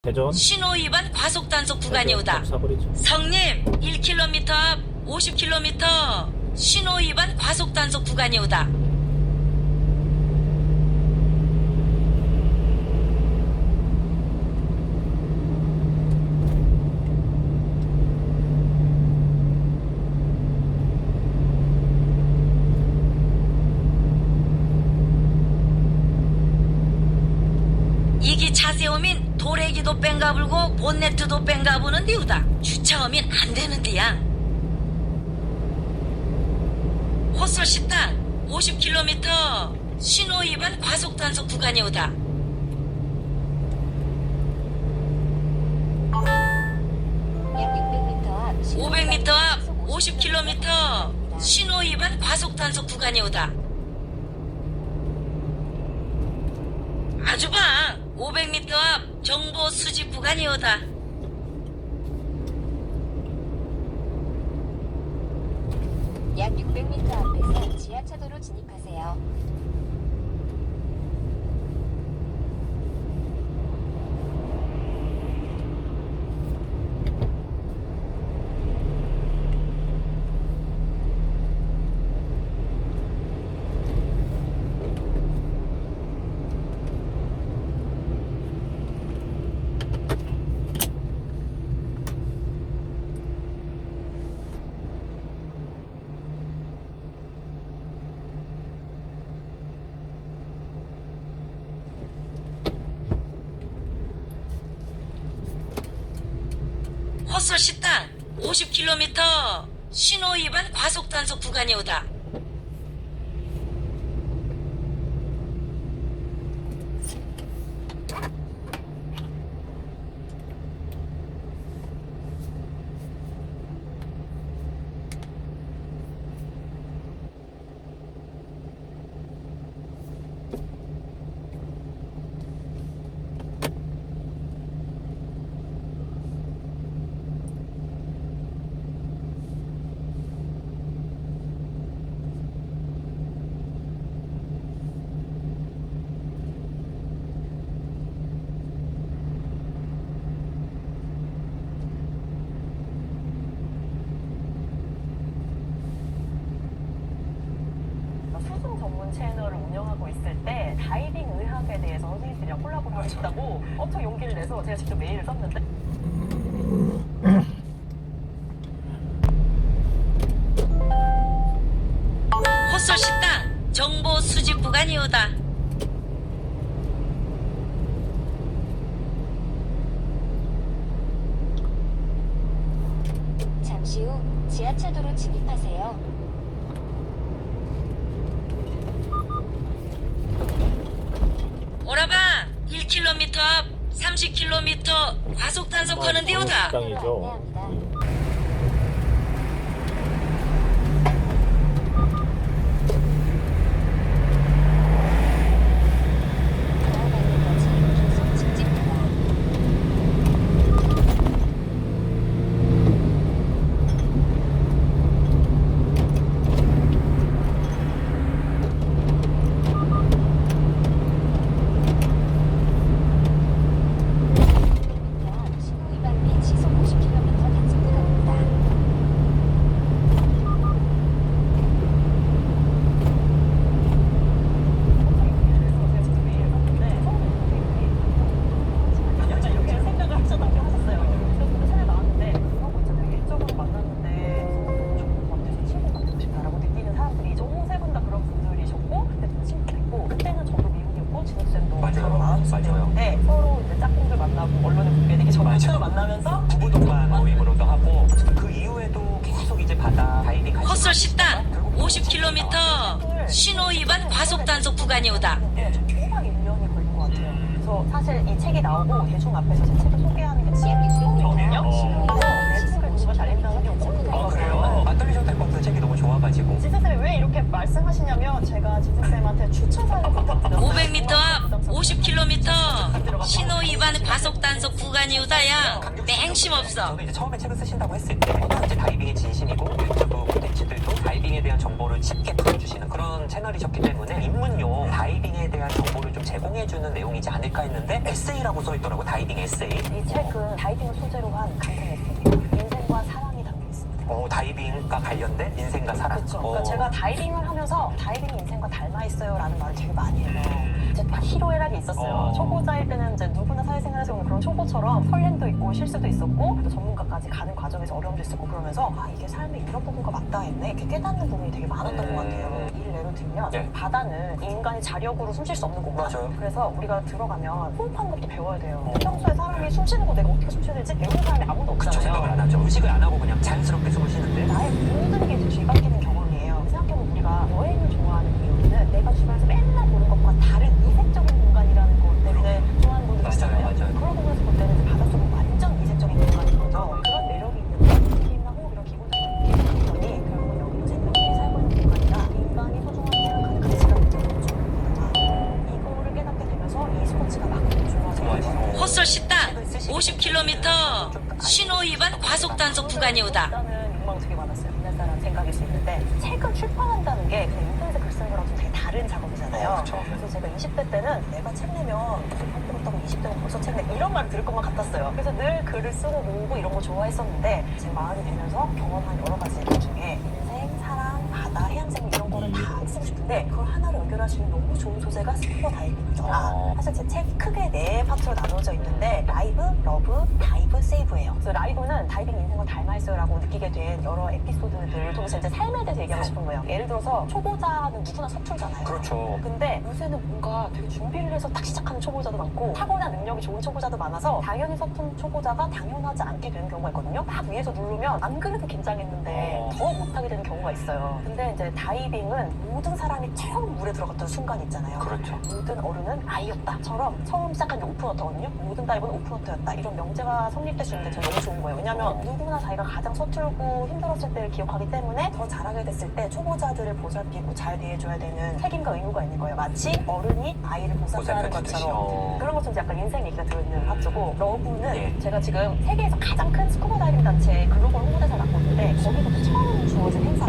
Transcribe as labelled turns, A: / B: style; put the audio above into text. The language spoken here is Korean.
A: 대전
B: 신호 위반 과속 단속 구간이 오다.
A: 사거리죠.
B: 성님 1km 앞 50km 신호 위반 과속 단속 구간이 오다. 이기 차세우민 도래기도 뺑가불고 본네트도 뺑가부는 디우다. 주차하면 안 되는디야. 헛솔 식당 50km 신호 위반 과속 단속 구간이 오다.
C: 약 600m 앞
B: 500m 앞 50km 신호 위반 과속 단속 구간이 오다. 아주방 500m 앞 정보 수집 구간이 오다.
C: 약 600m 앞에서 지하차도로 진입하세요.
B: 헛솔 식당 50km 신호 위반 과속 단속 구간이 오다.
D: 수중 전문 채널을 운영하고 있을 때 다이빙 의학에 대해서 선생님들이랑 콜라보를 하고 싶다고 엄청 용기를 내서 제가 직접 메일을 썼는데
B: 헛솔 식당 정보 수집 구간이 오다.
C: 잠시 후 지하차도로 진입하세요.
B: 오라방 1km 앞 30km 과속 단속하는 데 오다.
A: 식당이죠.
C: 안내합니다. 다음 안내까지 계속 직진입니다. 신호 위반 및 시속 50km 단속 구간입니다.
D: 엄청 용기를 내서 제가 직접 메일을 썼는데 약간 이렇게 생각을 하셨다고 하셨어요. 그래서 차에 나왔는데 그러고 있잖아요. 일정으로 만났는데 너무 좋은 것 같아서 친구가 되고 싶다라고 느끼는 사람들이 너무 세 분 다 그런 분들이셨고 그때 친구도 있고 그때는 저도 미국이었고 진욱쌤도 결혼 안 하셨는데 서로 이제 짝꿍들 만나고 언론에 공개되기 전부터 만나면서
E: 부부동반 모임으로도 하고 어쨌든 그 이후에도 계속 이제 바다 다이빙 같이
B: 헛솔 식당 50km 신호 위반 과속 단속 구간이 오다.
D: 네, 저 초반 1년이 걸린 것 같아요. 그래서 사실 이 책이 나오고 대중 앞에서 제 책을 소개하는 게 진짜
C: 약 600m
E: 처음이에요?
C: 앞 신호 위반 및
D: 내
C: 시속
D: 책을 누가 잘
C: 50km
D: 읽는다는 게
C: 단속
D: 없거든요.
C: 구간입니다.
E: 맞돌리셔도 될 것 같아요. 책이 너무 좋아가지고
D: 진세쌤이 왜 이렇게 말씀하시냐면 제가 진세쌤한테 주차사를 부탁드렸어요.
B: 500m 앞 50km 신호 위반 과속 단속 구간이 오다야. 맹심 없어.
E: 저도 이제 처음에 책을 쓰신다고 했을 때 이제 다이빙이 진심이고 유튜브 콘텐츠들도 다이빙에 다이빙에 대한 정보를 쉽게 풀어주시는 그런 채널이셨기 때문에 입문용 다이빙에 대한 정보를 좀 제공해주는 내용이지 않을까 했는데 에세이라고 써있더라고. 다이빙 에세이.
D: 이 책은 다이빙을 소재로 한 간편 에세이예요. 인생과 사랑이 담겨 있습니다.
E: 다이빙과 관련된 인생과 사랑.
D: 그렇죠. 그러니까 제가 다이빙을 하면서 다이빙이 인생과 닮아 있어요라는 말을 되게 많이 해요. 이제 막 희로애락이 있었어요. 초보자일 때는 이제 누구나 사회생활에서 오는 그런 초보처럼 설렘도 있고 실수도 있었고 또 전문가까지 가는 과정에서 어려움도 있었고 그러면서 아 이게 삶의 이런 부분과 맞다 했네 이렇게 깨닫는 부분이 되게 많았던 것 같아요. 이를 예로 들면
E: 네.
D: 바다는 인간이 자력으로 숨 쉴 수 없는 공간.
E: 맞아요.
D: 그래서 우리가 들어가면 호흡하는 것도 배워야 돼요. 평소에 사람이 숨 쉬는 거 내가 어떻게 숨 쉬어야 되지? 배우는 사람이 아무도
E: 그쵸,
D: 없잖아요.
E: 생각을 안 하죠. 의식을 안 하고 그냥 자연스럽게 숨을 쉬는데.
D: 나의 모든 게 이제 뒤바뀌는 경험이에요. 생각해보면 우리가 여행을 좋아하는 이유는 내가 주변에서 맨날 보는 것과 다른 이색적인 공간이라는 것 때문에 좋아하는 분들 있잖아요.
E: 맞아요.
D: 그런 부분에서 볼 때는 이제 바닷속은 완전 이색적인 공간인 거죠. 그런 매력이 있는데 느낌이나 호흡 이런 기본적인 느낌이 결국은 여기는 생명들이 살고 있는 공간이라 인간이 소중한 생각하는 가치가 있는 거죠. 이거를 깨닫게 되면서 이 스포츠가 막 좋아져요.
B: 헛설 씻다 50km 신호 위반 과속 단속 구간이 오다.
D: 일단은 욕망 되게 많았어요. 옛날 사람 생각일 수 있는데 책을 출판한다는 게 그냥 인터넷에 글 쓰는 거랑 좀 되게 다른 작업이잖아요.
E: 그쵸.
D: 그래서 제가 20대 때는 내가 책 내면 한 들었다고 20대는 벌써 책 내 이런 말을 들을 것만 같았어요. 그래서 늘 글을 쓰고 모으고 이런 거 좋아했었는데 제 마흔이 되면서 경험한 여러 가지 것 중에 인생, 사랑, 바다, 해양생물 이런 거를 다 쓰고 싶은데 그걸 하나로 연결할 수 있는 너무 좋은 소재가 스쿠버 다이빙이죠. 사실 제 책 크게 네 파트로 나누어져 있는데 라이브, 러브, 다이브, 세이브예요. 그래서 라이브는 다이빙 인생과 닮아 있어요라고 느끼게 된 여러 에피소드들을 통해서 이제 삶에 대해서 얘기하고 싶은 거예요. 예를 들어서 초보자는 누구나 서툴잖아요.
E: 그렇죠.
D: 근데 요새는 뭔가 되게 준비를 해서 딱 시작하는 초보자도 많고 타고난 능력이 좋은 초보자도 많아서 당연히 서툰 초보자가 당연하지 않게 되는 경우가 있거든요. 막 위에서 누르면 안 그래도 긴장했는데 더 못하게 되는 경우가 있어요. 근데 이제 다이빙은 모든 사람이 처음 물에 들어갔던 순간 있잖아요.
E: 그렇죠.
D: 모든 어른은 아이였다처럼 처음 시작한 게 오픈워터거든요. 모든 다이브는 오픈워터였다. 이런 명제가 성립될 수 있는 게 저는 너무 좋은 거예요. 왜냐하면 누구나 자기가 가장 서툴고 힘들었을 때를 기억하기 때문에 더 잘하게 됐을 때 초보자들을 보살피고 잘 대해줘야 되는 책임과 의무가 있는 거예요. 마치 어른이 아이를 보살펴야 하는 것처럼. 그런 것처럼 약간 인생 얘기가 들어있는 파트고 러브는
E: 예.
D: 제가 지금 세계에서 가장 큰 스쿠버 다이빙 단체 글로벌 홍보대사 맡고 있는데 거기서부터 처음 주어진 행사